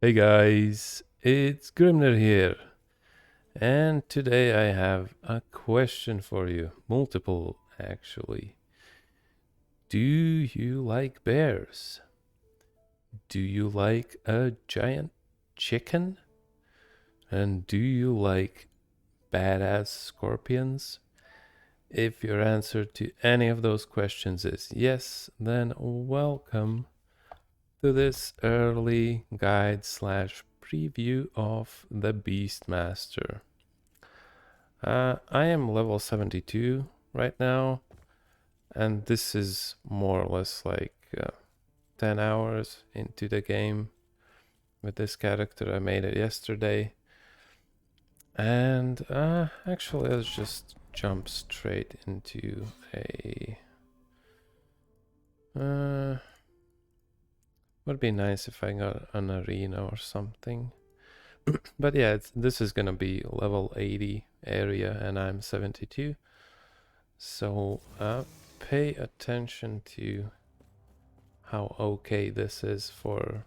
Hey guys, it's Grimner here, and today I have a question for you. Multiple, actually. Do you like bears? Do you like a giant chicken? And do you like badass scorpions? If your answer to any of those questions is yes, then welcome to this early guide slash preview of the Beastmaster. I am level 72 right now, and this is more or less like 10 hours into the game with this character. I made it yesterday. And actually, let's just jump straight into a. Would be nice if I got an arena or something. But yeah, this is gonna be level 80 area, and I'm 72. So pay attention to how okay this is for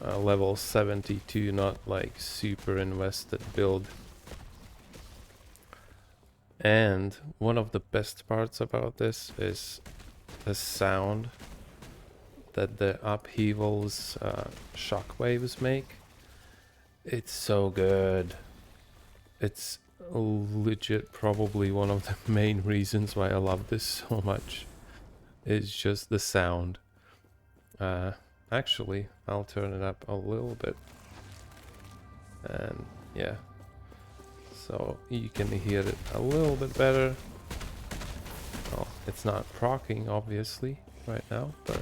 level 72, not like super invested build. And one of the best parts about this is the sound that the upheavals shockwaves make. It's so good. It's legit probably one of the main reasons why I love this so much. It's just the sound. Actually, I'll turn it up a little bit. And yeah, so you can hear it a little bit better. Well, it's not proccing obviously right now, but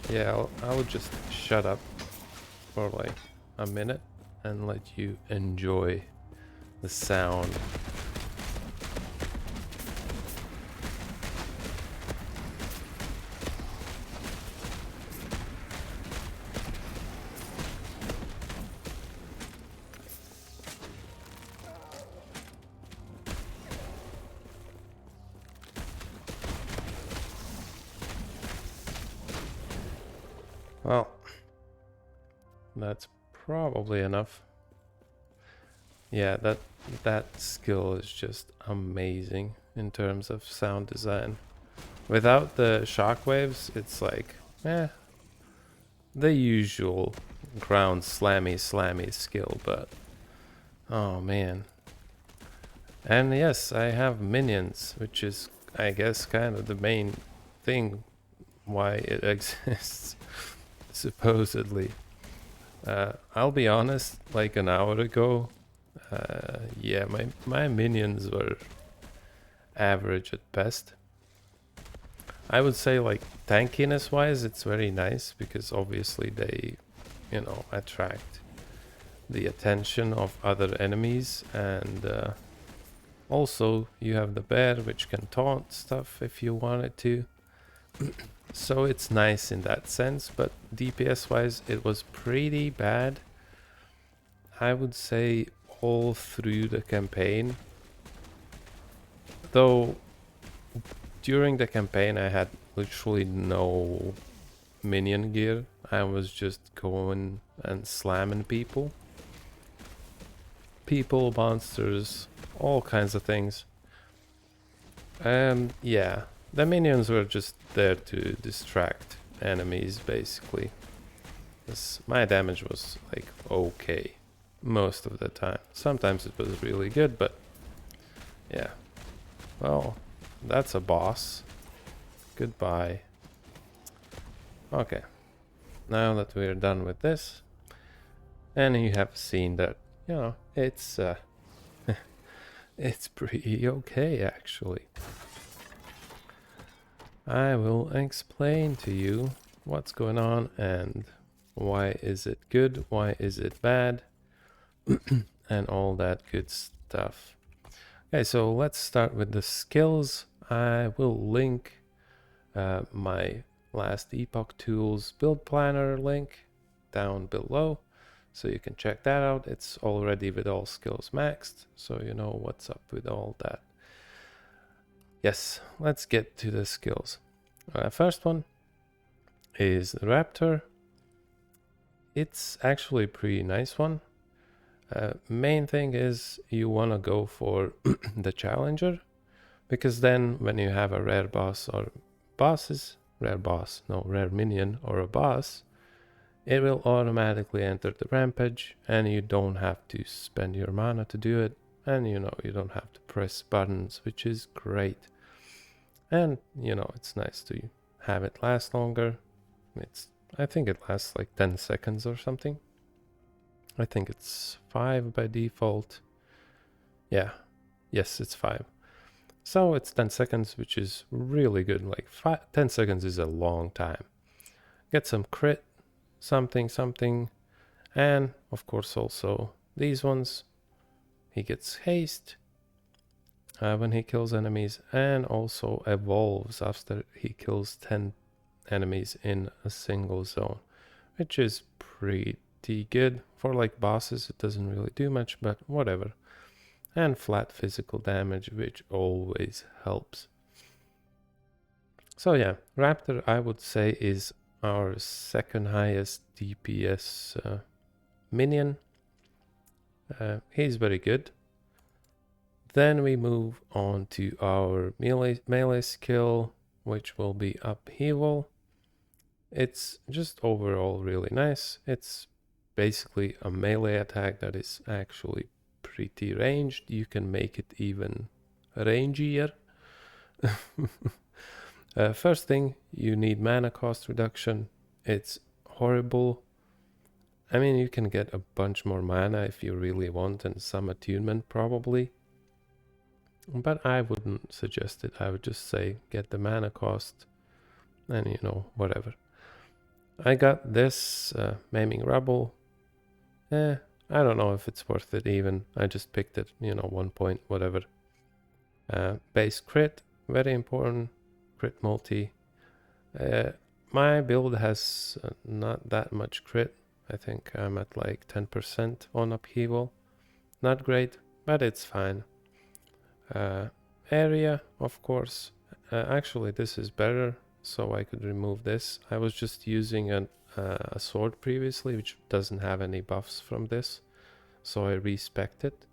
yeah, I'll just shut up for like a minute and let you enjoy the sound. Well, that's probably enough. Yeah, that skill is just amazing in terms of sound design. Without the shockwaves, it's like, the usual ground slammy skill, but oh man. And yes, I have minions, which is, I guess, kind of the main thing why it exists, supposedly. I'll be honest, like an hour ago, yeah, my minions were average at best. I would say, like, tankiness wise, it's very nice because obviously they, attract the attention of other enemies, and also you have the bear, which can taunt stuff if you want it to. So it's nice in that sense, but DPS wise it was pretty bad. I would say all through the campaign, though during the campaign I had literally no minion gear. I was just going and slamming people, monsters, all kinds of things. And yeah, the minions were just there to distract enemies basically. My damage was like okay most of the time. Sometimes it was really good, but yeah. Well, that's a boss. Goodbye. Okay. Now that we're done with this, and you have seen that, it's it's pretty okay actually. I will explain to you what's going on and why is it good, why is it bad, and all that good stuff. Okay, so let's start with the skills. I will link my last Epoch Tools build planner link down below, so you can check that out. It's already with all skills maxed, so you know what's up with all that. Yes, let's get to the skills. First one, is the Raptor. It's actually a pretty nice one. Main thing is you want to go for the Challenger, because then when you have a rare boss or rare minion or a boss, it will automatically enter the rampage and you don't have to spend your mana to do it, and you don't have to press buttons, which is great. And it's nice to have it last longer. I think it lasts like 10 seconds or something. I think it's 5 by default. Yes, it's 5. So it's 10 seconds, which is really good. Like 10 seconds is a long time. Get some crit, something, and of course also these ones. He gets haste when he kills enemies, and also evolves after he kills 10 enemies in a single zone, which is pretty good. For like bosses it doesn't really do much, but whatever. And flat physical damage, which always helps. So yeah, Raptor I would say is our second highest DPS minion. He's very good. Then we move on to our melee skill, which will be Upheaval. It's just overall really nice. It's basically a melee attack that is actually pretty ranged. You can make it even rangier. First thing, you need mana cost reduction. It's horrible. I mean, you can get a bunch more mana if you really want, and some attunement probably. But I wouldn't suggest it. I would just say get the mana cost and whatever. I got this Maiming Rubble. I don't know if it's worth it even. I just picked it, 1 point, whatever. Base crit, very important. Crit multi. My build has not that much crit. I think I'm at like 10% on Upheaval. Not great, but it's fine. Area, of course. Actually, this is better, so I could remove this. I was just using a sword previously, which doesn't have any buffs from this, so I respec'd it.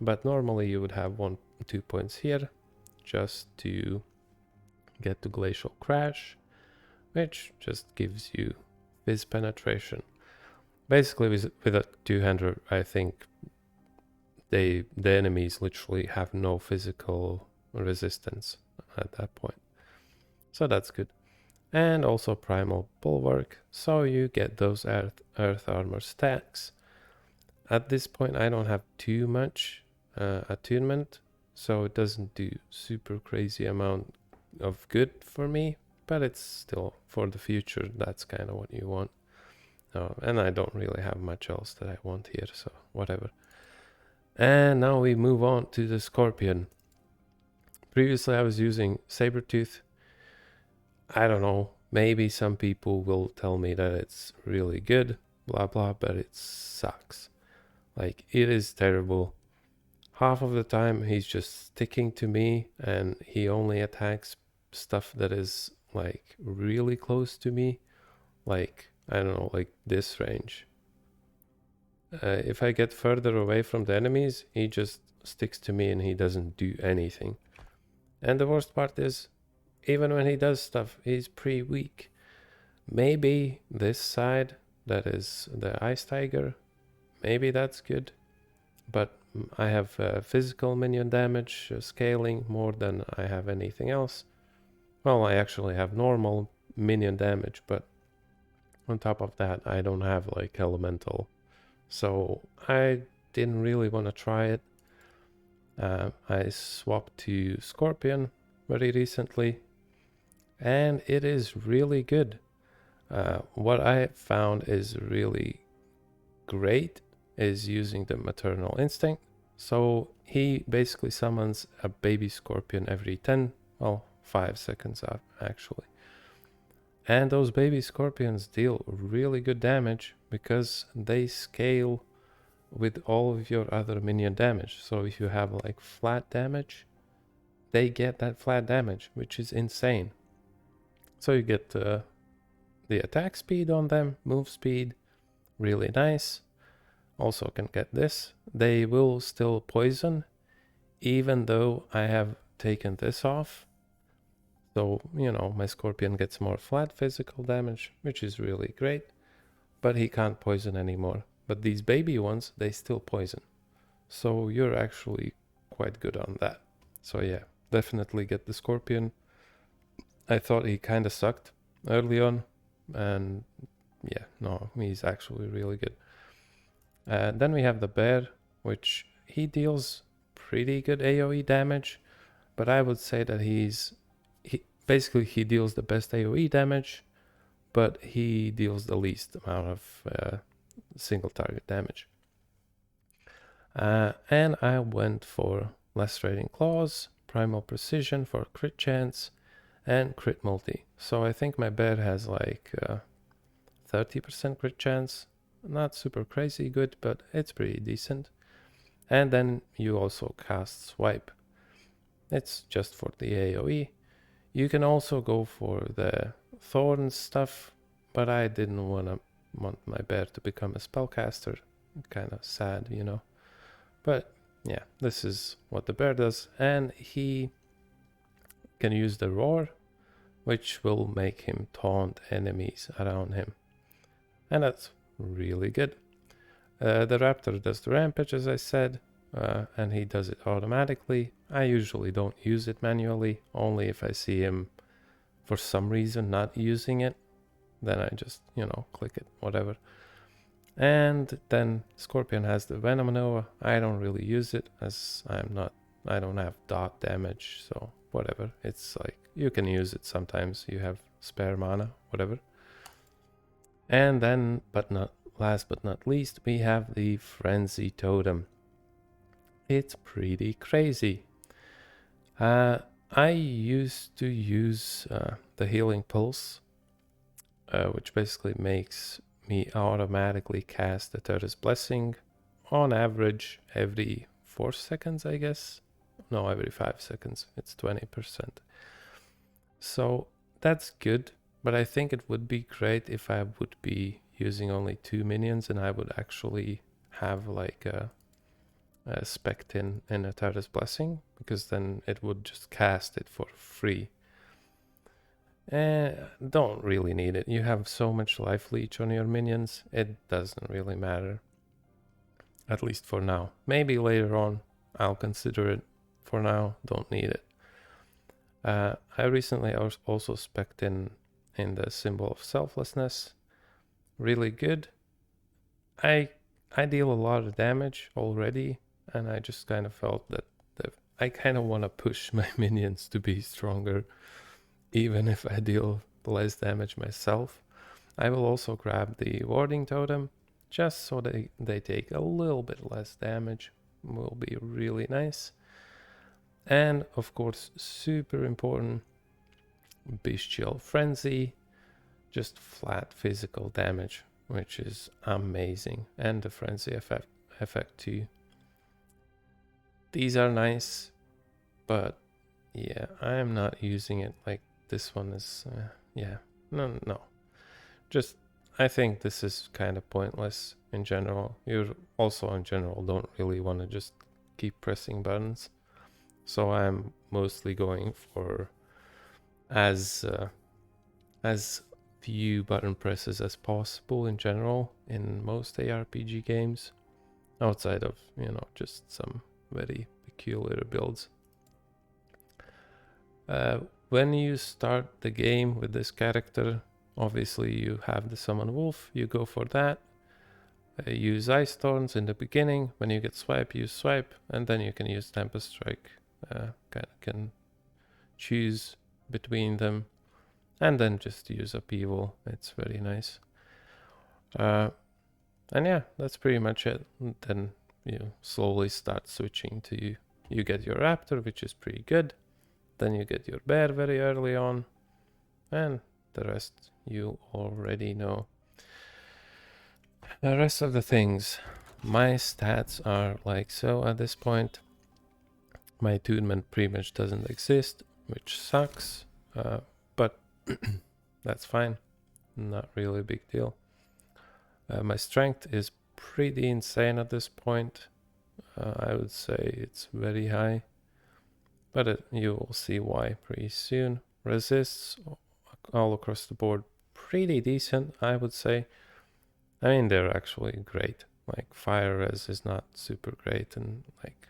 But normally you would have 2 points here, just to get to Glacial Crash, which just gives you Fizz penetration. Basically, with a two-hander, I think the enemies literally have no physical resistance at that point. So that's good. And also Primal Bulwark, so you get those earth armor stacks. At this point I don't have too much attunement, so it doesn't do super crazy amount of good for me, but it's still, for the future, that's kind of what you want. And I don't really have much else that I want here, so whatever. And now we move on to the Scorpion. Previously I was using Sabertooth. I don't know, maybe some people will tell me that it's really good, blah blah, but it sucks. Like, it is terrible. Half of the time he's just sticking to me, and he only attacks stuff that is like really close to me. Like, I don't know, like this range. If I get further away from the enemies, he just sticks to me and he doesn't do anything. And the worst part is, even when he does stuff, he's pretty weak. Maybe this side, that is the Ice Tiger, maybe that's good. But I have physical minion damage scaling more than I have anything else. Well, I actually have normal minion damage, but on top of that, I don't have like elemental. So I didn't really want to try it. I swapped to Scorpion very recently, and it is really good. What I found is really great is using the maternal instinct. So he basically summons a baby scorpion every 5 seconds actually. And those baby scorpions deal really good damage because they scale with all of your other minion damage. So if you have like flat damage, they get that flat damage, which is insane. So you get the the attack speed on them, move speed, really nice. Also can get this. They will still poison, even though I have taken this off. So, you know, my Scorpion gets more flat physical damage, which is really great. But he can't poison anymore. But these baby ones, they still poison. So you're actually quite good on that. So yeah, definitely get the Scorpion. I thought he kind of sucked early on. And yeah, no, he's actually really good. Then we have the Bear, which he deals pretty good AoE damage. But I would say that basically he deals the best AoE damage, but he deals the least amount of single target damage. And I went for Lacerating Claws, Primal Precision for crit chance, and crit multi. So I think my bear has like 30% crit chance. Not super crazy good, but it's pretty decent. And then you also cast Swipe. It's just for the AoE. You can also go for the Thorn stuff, but I didn't want my bear to become a spellcaster. Kind of sad, you know. But yeah, this is what the bear does. And he can use the Roar, which will make him taunt enemies around him. And that's really good. The Raptor does the Rampage, as I said, and he does it automatically. I usually don't use it manually, only if I see him for some reason not using it. Then I just, you know, click it, whatever. And then Scorpion has the Venom Nova. I don't really use it as I don't have dot damage, so whatever. It's like, you can use it sometimes, you have spare mana, whatever. And then, last but not least, we have the Frenzy Totem. It's pretty crazy. I used to use the Healing Pulse, which basically makes me automatically cast the Eternatus Blessing on average every 4 seconds, I guess. No, every 5 seconds. It's 20%. So that's good, but I think it would be great if I would be using only 2 minions and I would actually have like a spec in Eternatus Blessing, because then it would just cast it for free. Don't really need it. You have so much life leech on your minions, it doesn't really matter. At least for now. Maybe later on I'll consider it. For now, don't need it. I recently also spec'd in the Symbol of Selflessness. Really good. I deal a lot of damage already, and I just kind of felt that I kind of want to push my minions to be stronger, even if I deal less damage myself. I will also grab the Warding Totem, just so they take a little bit less damage. Will be really nice. And of course, super important, Bestial Frenzy, just flat physical damage, which is amazing. And the Frenzy effect too. These are nice, but yeah, I am not using it. Like, this one is, yeah, no. Just, I think this is kind of pointless in general. You also in general don't really want to just keep pressing buttons. So I'm mostly going for as few button presses as possible in general in most ARPG games, outside of, you know, just some very peculiar builds. When you start the game with this character, obviously you have the Summon Wolf, you go for that. Use Ice Thorns in the beginning. When you get Swipe, use Swipe, and then you can use Tempest Strike. Can choose between them, and then just use Upheaval. It's very nice. And yeah, that's pretty much it. Then you slowly start switching to you get your Raptor, which is pretty good. Then you get your Bear very early on, and the rest you already know. The rest of the things, my stats are like so at this point. My attunement pretty much doesn't exist, which sucks, but that's fine. not really a big deal. My strength is pretty insane at this point. I would say it's very high, but you will see why pretty soon. Resists all across the board pretty decent, I would say. I mean, they're actually great. Like fire res is not super great, and like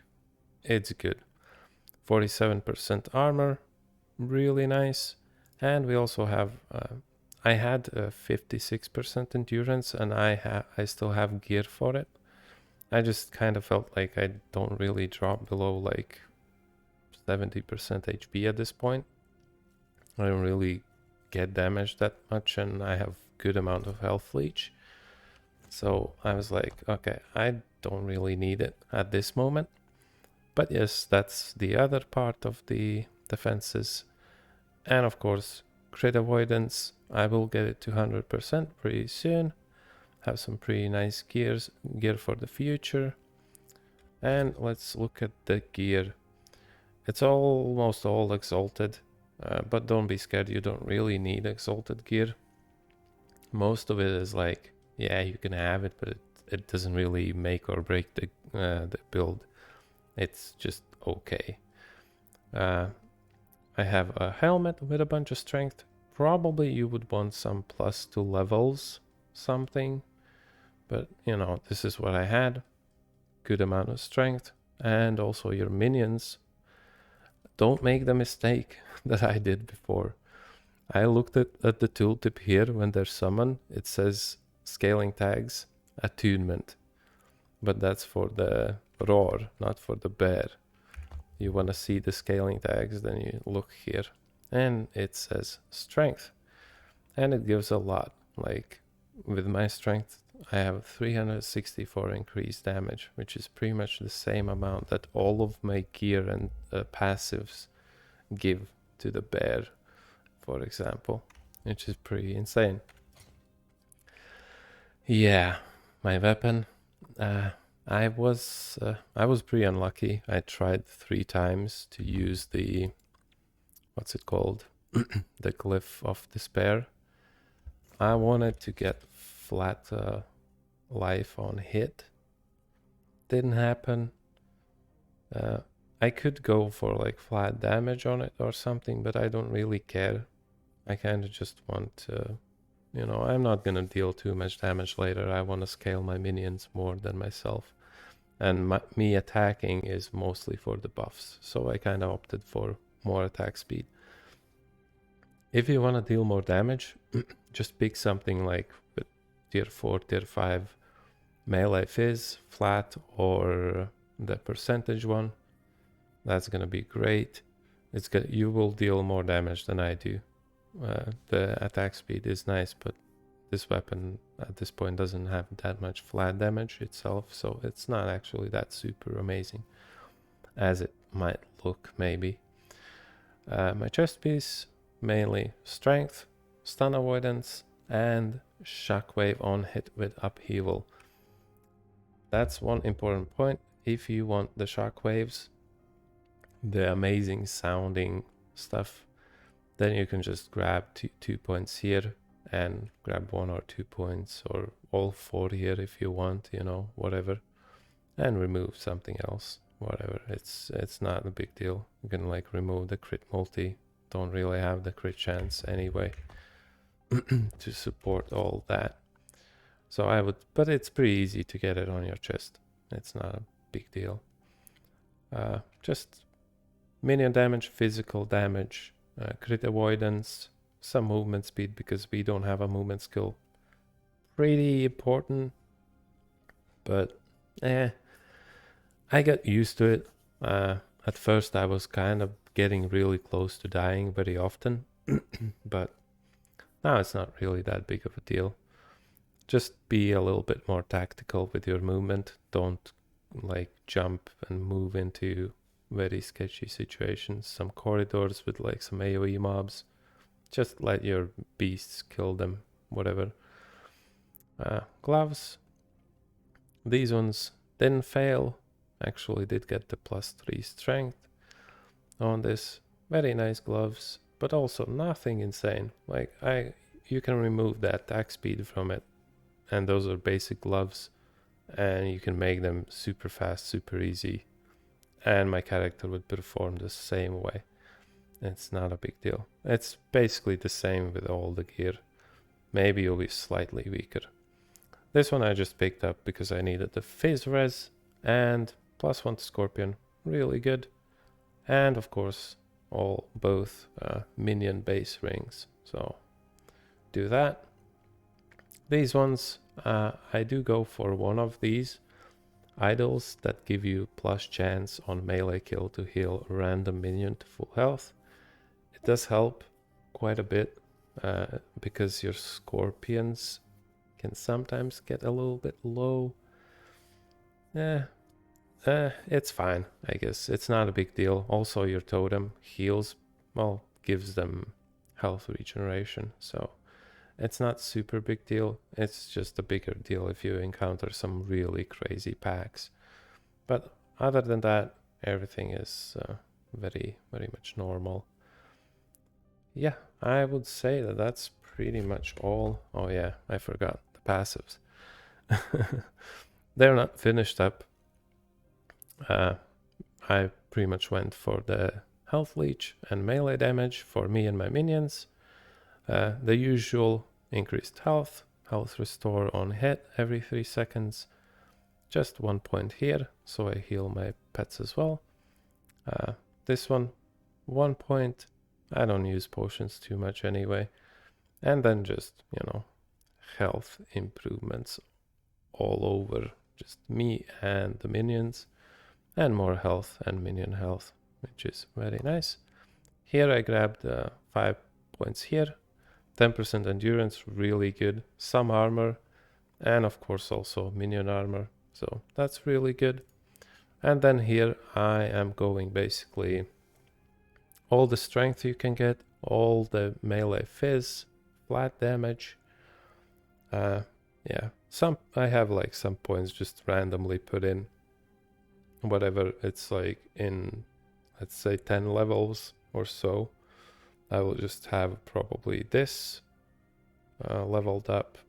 it's good. 47% armor, really nice. And we also have I had 56% endurance, and I still have gear for it. I just kind of felt like I don't really drop below like 70% HP at this point. I don't really get damaged that much, and I have good amount of health leech. So I was like, okay, I don't really need it at this moment. But yes, that's the other part of the defenses. And of course, crit avoidance. I will get it to 100% pretty soon. Have some pretty nice gear for the future. And let's look at the gear. It's almost all exalted, but don't be scared, you don't really need exalted gear. Most of it is like, yeah, you can have it, but it doesn't really make or break the build. It's just okay. I have a helmet with a bunch of strength. Probably you would want some +2 levels something, but you know, this is what I had. Good amount of strength. And also your minions. Don't make the mistake that I did before. I looked at the tooltip here. When they're summoned, it says scaling tags attunement, but that's for the roar, not for the bear. You want to see the scaling tags, then you look here, and it says strength, and it gives a lot. Like with my strength, I have 364 increased damage, which is pretty much the same amount that all of my gear and passives give to the bear, for example, which is pretty insane. Yeah, my weapon. I was pretty unlucky. I tried 3 times to use the, what's it called? The Glyph of Despair. I wanted to get flat life on hit. Didn't happen. I could go for like flat damage on it or something, but I don't really care. I kind of just want to, you know, I'm not gonna deal too much damage later. I want to scale my minions more than myself. And me attacking is mostly for the buffs, so I kind of opted for more attack speed. If you want to deal more damage, just pick something like with tier 4, tier 5 melee fizz, flat, or the percentage one. That's gonna be great. You will deal more damage than I do. The attack speed is nice, but this weapon at this point doesn't have that much flat damage itself, so it's not actually that super amazing as it might look, maybe. My chest piece, mainly strength, stun avoidance, and shockwave on hit with upheaval. That's one important point. If you want the shockwaves, the amazing sounding stuff, then you can just grab 2 points here and grab 1 or 2 points, or all 4 here if you want, you know, whatever, and remove something else, whatever. It's not a big deal. You can like remove the crit multi. Don't really have the crit chance anyway to support all that. So I would, but it's pretty easy to get it on your chest. It's not a big deal. Just minion damage, physical damage, crit avoidance, some movement speed because we don't have a movement skill. Pretty important, but I got used to it. At first I was kind of getting really close to dying very often, but now it's not really that big of a deal. Just be a little bit more tactical with your movement. Don't like jump and move into very sketchy situations, some corridors with like some AoE mobs. Just let your beasts kill them, whatever. Gloves. These ones didn't fail. Actually did get the +3 strength on this. Very nice gloves, but also nothing insane. Like you can remove the attack speed from it, and those are basic gloves, and you can make them super fast, super easy, and my character would perform the same way. It's not a big deal. It's basically the same with all the gear. Maybe you'll be slightly weaker. This one I just picked up because I needed the Phase Res and +1 to Scorpion. Really good. And of course, both minion base rings. So do that. These ones, I do go for one of these idols that give you plus chance on melee kill to heal a random minion to full health. It does help quite a bit because your scorpions can sometimes get a little bit low. It's fine, I guess. It's not a big deal. Also, your totem heals, well, gives them health regeneration. So it's not super big deal. It's just a bigger deal if you encounter some really crazy packs. But other than that, everything is very, very much normal. Yeah, I would say that that's pretty much all. Oh yeah, I forgot the passives. They're not finished up. I pretty much went for the health leech and melee damage for me and my minions. The usual increased health restore on hit every 3 seconds. Just 1 point here, so I heal my pets as well. This one, 1 point. I don't use potions too much anyway. And then just, health improvements all over. Just me and the minions. And more health and minion health, which is very nice. Here I grabbed 5 points here. 10% endurance, really good. Some armor. And of course also minion armor. So that's really good. And then here I am going basically all the strength you can get, all the melee fizz, flat damage. Yeah, I have like some points just randomly put in. Whatever it's like in, let's say 10 levels or so. I will just have probably this leveled up.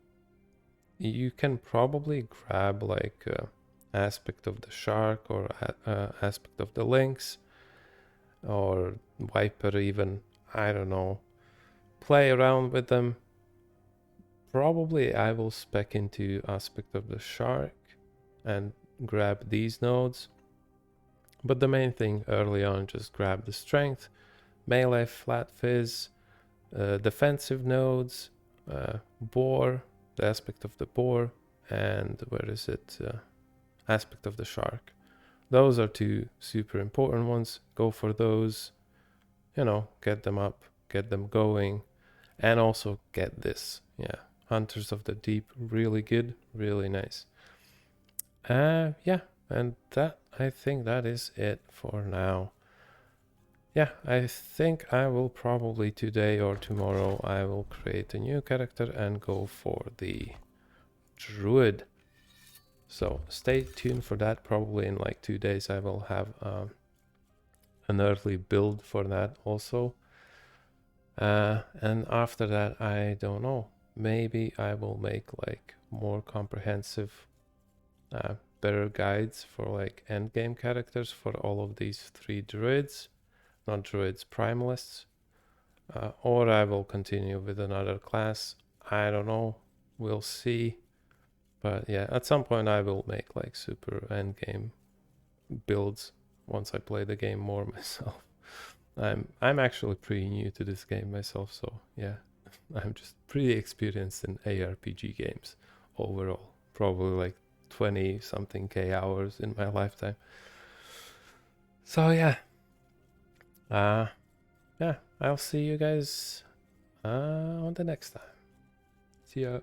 You can probably grab like aspect of the shark or aspect of the lynx or viper even, I don't know. Play around with them. Probably I will spec into aspect of the shark and grab these nodes. But the main thing early on, just grab the strength, melee, flat fizz, defensive nodes, boar, the aspect of the boar, and where is it? Aspect of the shark. Those are 2 super important ones. Go for those, get them up, get them going, and also get this. Yeah, Hunters of the Deep, really good, really nice. Yeah, and I think that is it for now. Yeah, I think I will probably today or tomorrow I will create a new character and go for the druid. So stay tuned for that. Probably in like 2 days I will have an early build for that also. And after that, I don't know. Maybe I will make like more comprehensive better guides for like endgame characters for all of these 3 druids, not druids, primalists, or I will continue with another class. I don't know, we'll see. But yeah, at some point I will make like super endgame builds once I play the game more myself. I'm actually pretty new to this game myself, so yeah, I'm just pretty experienced in ARPG games overall. Probably like 20 something K hours in my lifetime. So yeah. Yeah, I'll see you guys on the next time. See ya.